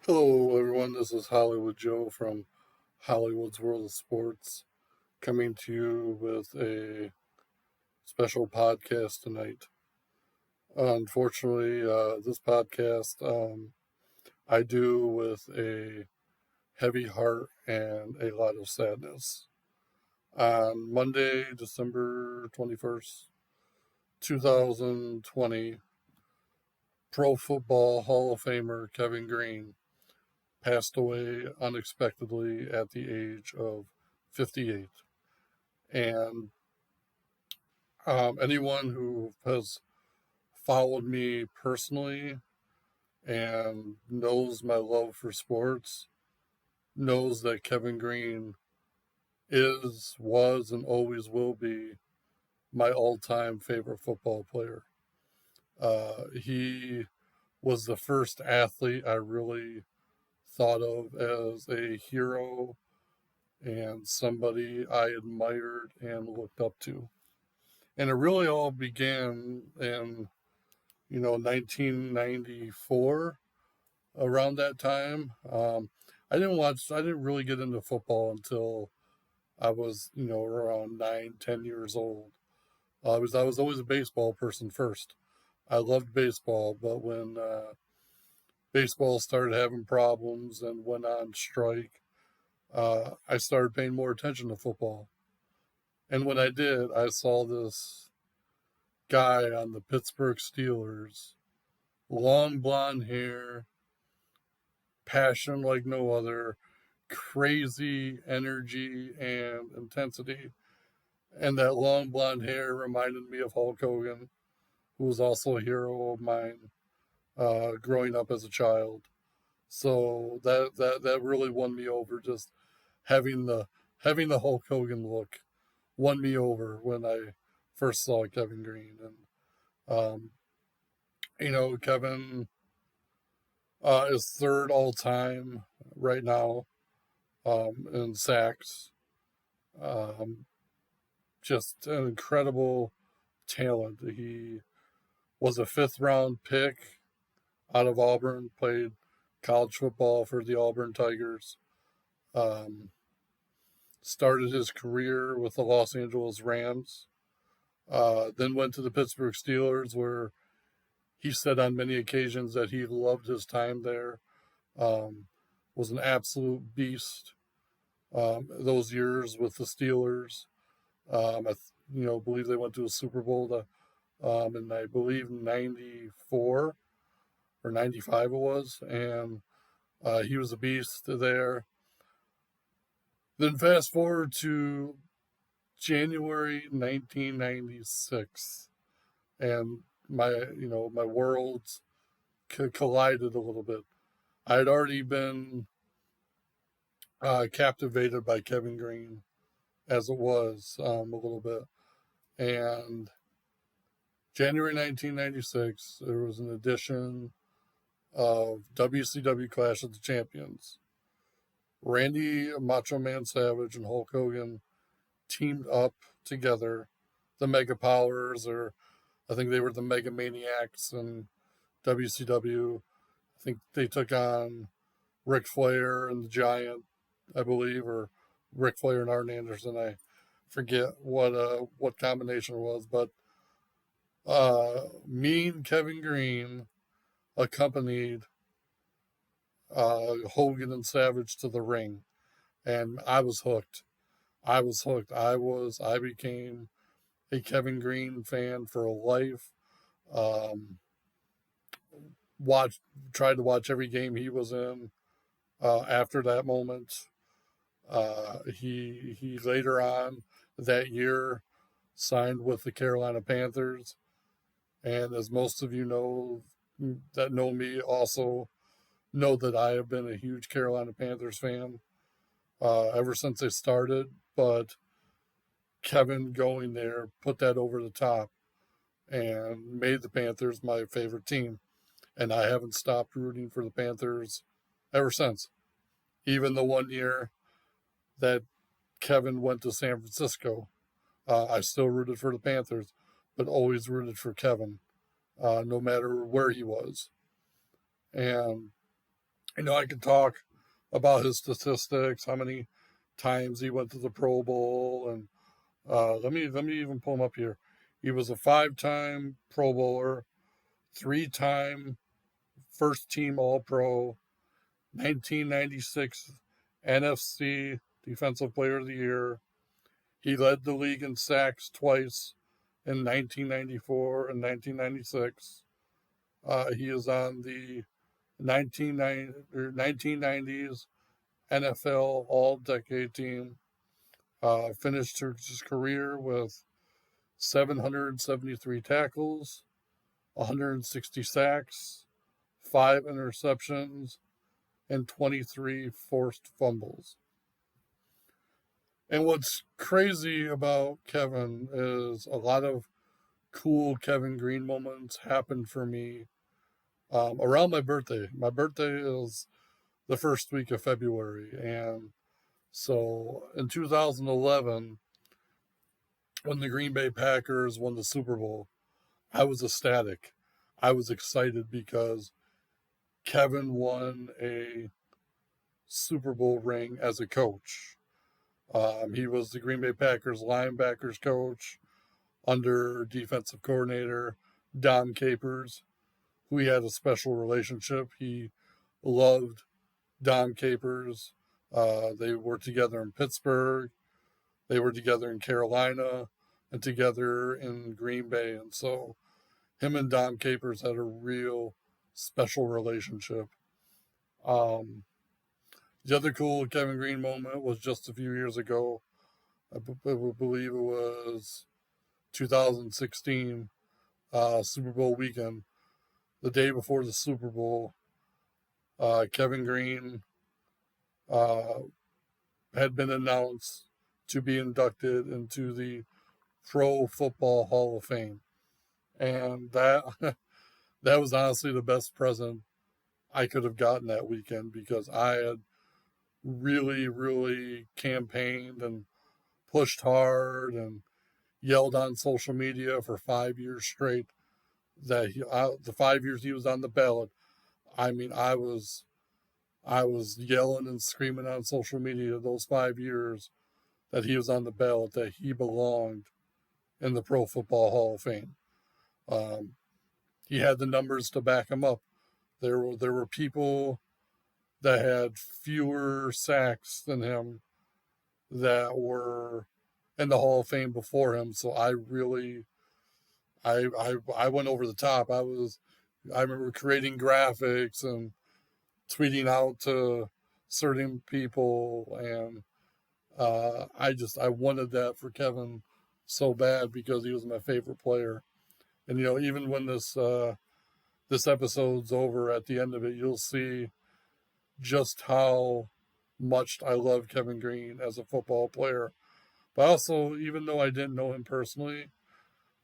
Hello, everyone. This is Hollywood Joe from Hollywood's World of Sports, coming to you with a special podcast tonight. Unfortunately, this podcast I do with a heavy heart and a lot of sadness. On Monday, December 21st, 2020, Pro Football Hall of Famer Kevin Greene passed away unexpectedly at the age of 58. And anyone who has followed me personally and knows my love for sports knows that Kevin Greene was, and always will be my all time favorite football player. He was the first athlete I really thought of as a hero and somebody I admired and looked up to. And it really all began in 1994, around that time. I didn't really get into football until I was, around 9, 10 years old. I was always a baseball person first. I loved baseball, but when baseball started having problems and went on strike, I started paying more attention to football. And when I did, I saw this guy on the Pittsburgh Steelers, long blonde hair, passion like no other, crazy energy and intensity. And that long blonde hair reminded me of Hulk Hogan, who was also a hero of mine growing up as a child. So that really won me over. Just having the having the Hulk Hogan look won me over when I first saw Kevin Greene. And Kevin is third all time right now in sacks. Um, just an incredible talent. He was a fifth round pick out of Auburn, played college football for the Auburn Tigers. Um, Started his career with the Los Angeles Rams, then went to the Pittsburgh Steelers, where he said on many occasions that he loved his time there. Was an absolute beast those years with the Steelers. Believe they went to a Super Bowl in I believe '94 or '95 it was, and he was a beast there. Then fast forward to January 1996, and my worlds collided a little bit. I had already been captivated by Kevin Greene as it was a little bit, and January 1996 there was an edition of WCW Clash of the Champions. Randy Macho Man Savage and Hulk Hogan teamed up together, the Mega Powers, or I think they were the Mega Maniacs in WCW. I think they took on Ric Flair and the Giant, I believe, or Ric Flair and Arn Anderson. I forget what combination it was, but me and Kevin Greene accompanied Hogan and Savage to the ring, and I was hooked. I was hooked. I became a Kevin Greene fan for life. Um, watched Tried to watch every game he was in. After that moment, he later on that year signed with the Carolina Panthers, and as most of you know that know me also know that I have been a huge Carolina Panthers fan ever since they started. But Kevin going there put that over the top and made the Panthers my favorite team. And I haven't stopped rooting for the Panthers ever since. Even the one year that Kevin went to San Francisco, I still rooted for the Panthers, but always rooted for Kevin, no matter where he was. And I could talk about his statistics, how many times he went to the Pro Bowl, and let me even pull him up here. He was a 5-time Pro Bowler, 3-time first team All Pro, 1996 NFC Defensive Player of the Year. He led the league in sacks twice in 1994 and 1996. He is on the 1990s NFL All Decade team. Finished his career with 773 tackles, 160 sacks, 5 interceptions, and 23 forced fumbles. And what's crazy about Kevin is a lot of cool Kevin Greene moments happened for me around my birthday. My birthday is the first week of February. And so in 2011, when the Green Bay Packers won the Super Bowl, I was ecstatic. I was excited because Kevin won a Super Bowl ring as a coach. He was the Green Bay Packers linebackers coach under defensive coordinator Dom Capers, who he had a special relationship. He loved Dom Capers. They were together in Pittsburgh. They were together in Carolina and together in Green Bay. And so him and Dom Capers had a real special relationship. Um, the other cool Kevin Greene moment was just a few years ago. I believe it was 2016 Super Bowl weekend. The day before the Super Bowl, Kevin Greene uh, had been announced to be inducted into the Pro Football Hall of Fame. And that that was honestly the best present I could have gotten that weekend because I had really, really campaigned and pushed hard and yelled on social media for 5 years straight that the 5 years he was on the ballot. I mean, I was yelling and screaming on social media those 5 years that he was on the ballot, that he belonged in the Pro Football Hall of Fame. Um, he had the numbers to back him up. There were people that had fewer sacks than him that were in the Hall of Fame before him. So I really, I went over the top. I remember creating graphics and tweeting out to certain people, and I wanted that for Kevin so bad because he was my favorite player. And even when this episode's over, at the end of it, you'll see just how much I love Kevin Greene as a football player. But also, even though I didn't know him personally,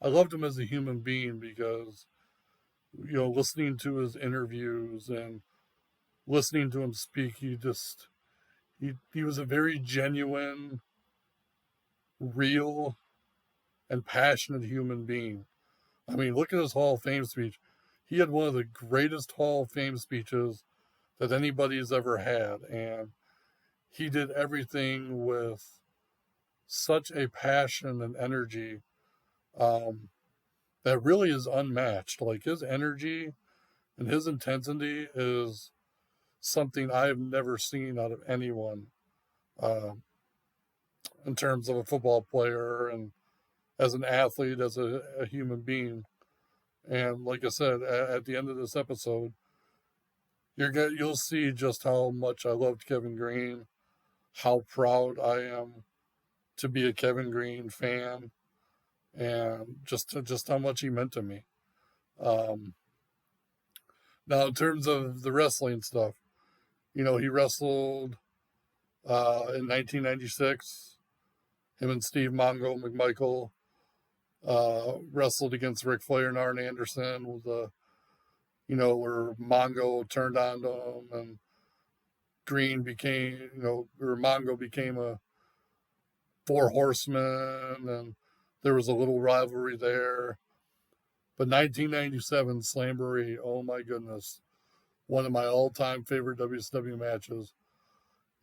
I loved him as a human being because listening to his interviews and listening to him speak, he was a very genuine, real, and passionate human being. I mean, look at his Hall of Fame speech. He had one of the greatest Hall of Fame speeches that anybody's ever had, and he did everything with such a passion and energy um, that really is unmatched. Like his energy and his intensity is something I've never seen out of anyone uh, in terms of a football player and as an athlete, as a human being. And like I said, at the end of this episode, you'll see just how much I loved Kevin Greene, how proud I am to be a Kevin Greene fan, and just how much he meant to me. Um, Now, in terms of the wrestling stuff, he wrestled in 1996. Him and Steve Mongo McMichael wrestled against Ric Flair and Arn Anderson with where Mongo turned on to him and Greene became, or Mongo became a four horseman, and there was a little rivalry there. But 1997 Slamboree, oh my goodness, one of my all-time favorite WCW matches.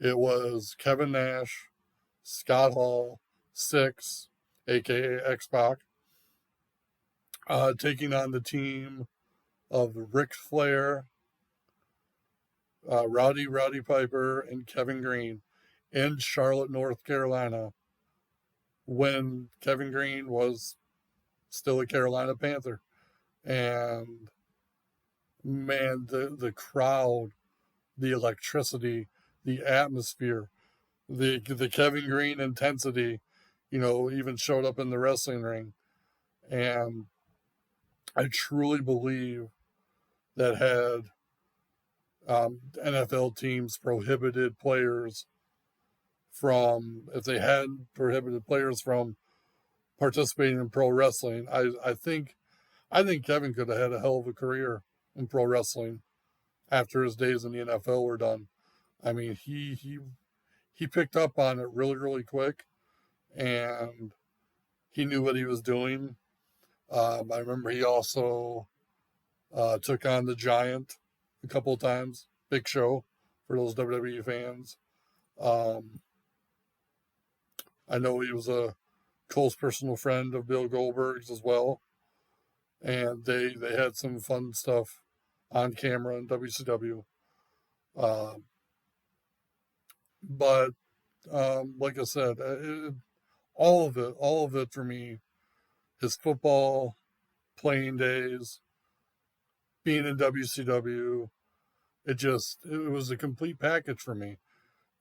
It was Kevin Nash, Scott Hall, Six, aka X-Pac, taking on the team of Ric Flair, Rowdy Piper, and Kevin Greene in Charlotte, North Carolina, when Kevin Greene was still a Carolina Panther. And man, the crowd, the electricity, the atmosphere, the Kevin Greene intensity, even showed up in the wrestling ring. And I truly believe that had NFL teams prohibited players from, if they had prohibited players from participating in pro wrestling, I think Kevin could have had a hell of a career in pro wrestling after his days in the NFL were done. I mean, he picked up on it really, really quick, and he knew what he was doing. I remember he also took on the Giant a couple of times. Big Show for those WWE fans. Um, I know he was a close personal friend of Bill Goldberg's as well, and they had some fun stuff on camera in WCW. But like I said, all of it for me, his football playing days, being in WCW, it was a complete package for me.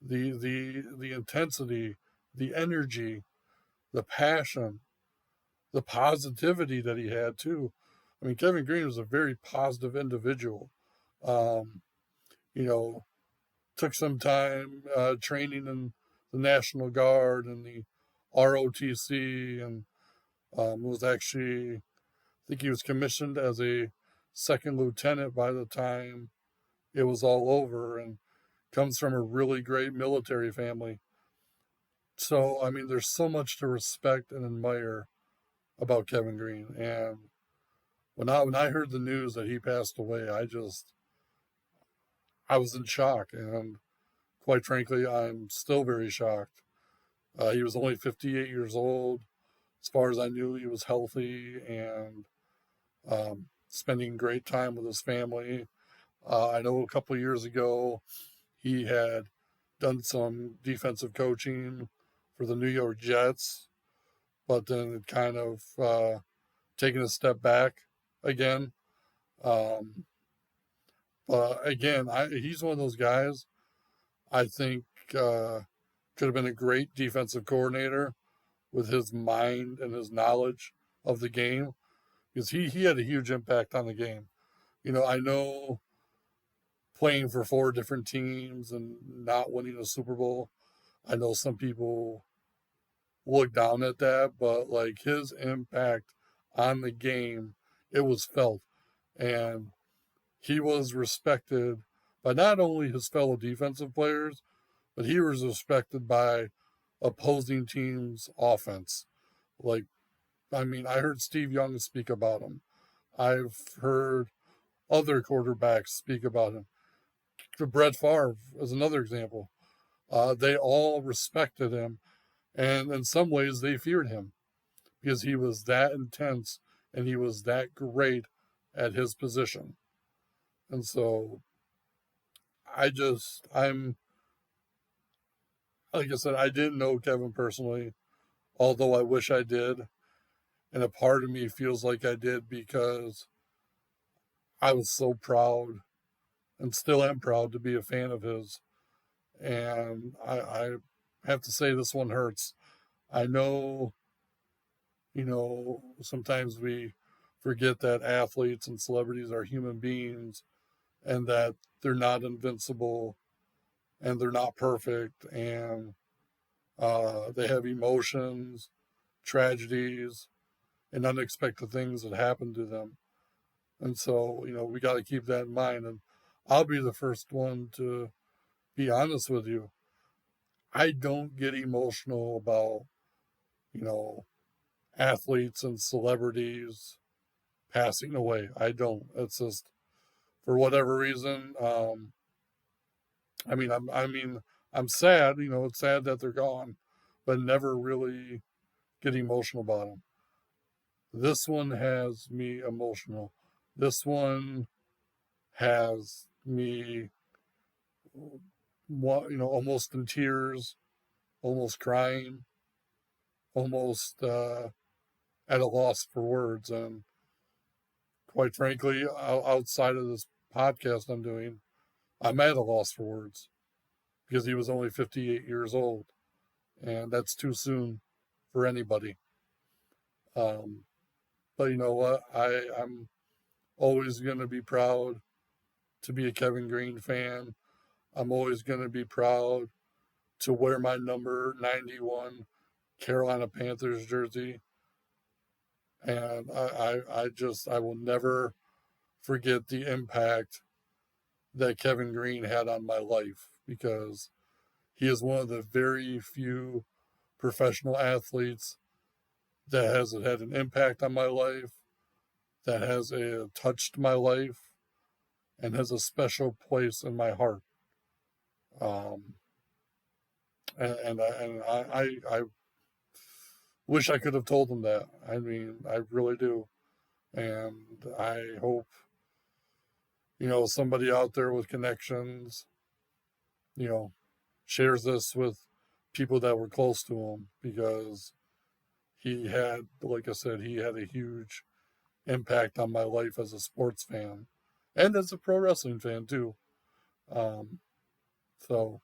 The intensity, the energy, the passion, the positivity that he had too. I mean, Kevin Greene was a very positive individual. Um, you know, took some time training in the National Guard and the ROTC, and was actually, I think he was commissioned as a second lieutenant by the time it was all over, and comes from a really great military family. So, I mean, there's so much to respect and admire about Kevin Greene. And when I heard the news that he passed away, I was in shock, and quite frankly, I'm still very shocked. He was only 58 years old. As far as I knew, he was healthy and spending great time with his family. I know a couple of years ago he had done some defensive coaching for the New York Jets, but then it kind of taken a step back again. Um, but again, he's one of those guys I think could have been a great defensive coordinator with his mind and his knowledge of the game, because he had a huge impact on the game. I know playing for four different teams and not winning a Super Bowl, I know some people look down at that, but like his impact on the game, it was felt. And he was respected by not only his fellow defensive players, but he was respected by opposing teams' offense. Like, I mean, I heard Steve Young speak about him. I've heard other quarterbacks speak about him. Brett Favre is another example. They all respected him, and in some ways they feared him because he was that intense and he was that great at his position. And so I'm, like I said, I didn't know Kevin personally, although I wish I did. And a part of me feels like I did because I was so proud and still am proud to be a fan of his. And I have to say, this one hurts. I know, sometimes we forget that athletes and celebrities are human beings and that they're not invincible and they're not perfect, and they have emotions, tragedies, and unexpected things that happen to them. And so, we got to keep that in mind. And I'll be the first one to be honest with you. I don't get emotional about, you know, athletes and celebrities passing away. I don't. It's just, for whatever reason. I'm sad. It's sad that they're gone, but never really get emotional about them. This one has me emotional. This one has me, almost in tears, almost crying, almost at a loss for words. And quite frankly, outside of this podcast I'm doing, I'm at a loss for words because he was only 58 years old, and that's too soon for anybody. Um, but you know what? I'm always going to be proud to be a Kevin Greene fan. I'm always going to be proud to wear my number 91 Carolina Panthers jersey. And I will never forget the impact that Kevin Greene had on my life, because he is one of the very few professional athletes that has had an impact on my life, that has touched my life, and has a special place in my heart. Um, and I wish I could have told him that. I mean, I really do. And I hope, somebody out there with connections, you know, shares this with people that were close to him, because like I said, he had a huge impact on my life as a sports fan and as a pro wrestling fan too. Um, so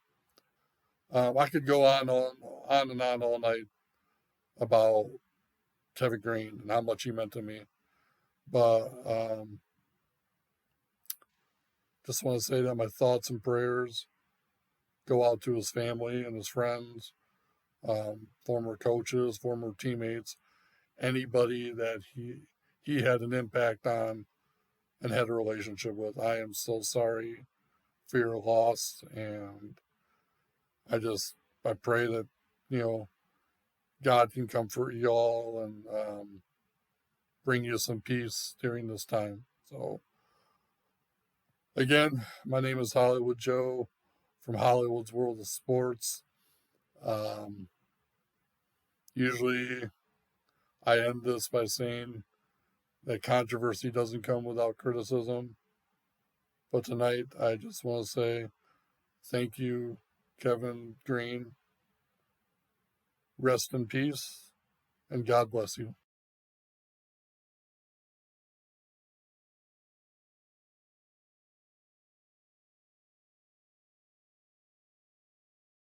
I could go on and on all night about Kevin Greene and how much he meant to me, but just want to say that my thoughts and prayers go out to his family and his friends, former coaches, former teammates, anybody that he had an impact on and had a relationship with. I am so sorry for your loss, and I pray that you know God can comfort you all and bring you some peace during this time. So again, my name is Hollywood Joe from Hollywood's World of Sports. Um, Usually, I end this by saying that controversy doesn't come without criticism. But tonight, I just want to say thank you, Kevin Greene. Rest in peace, and God bless you.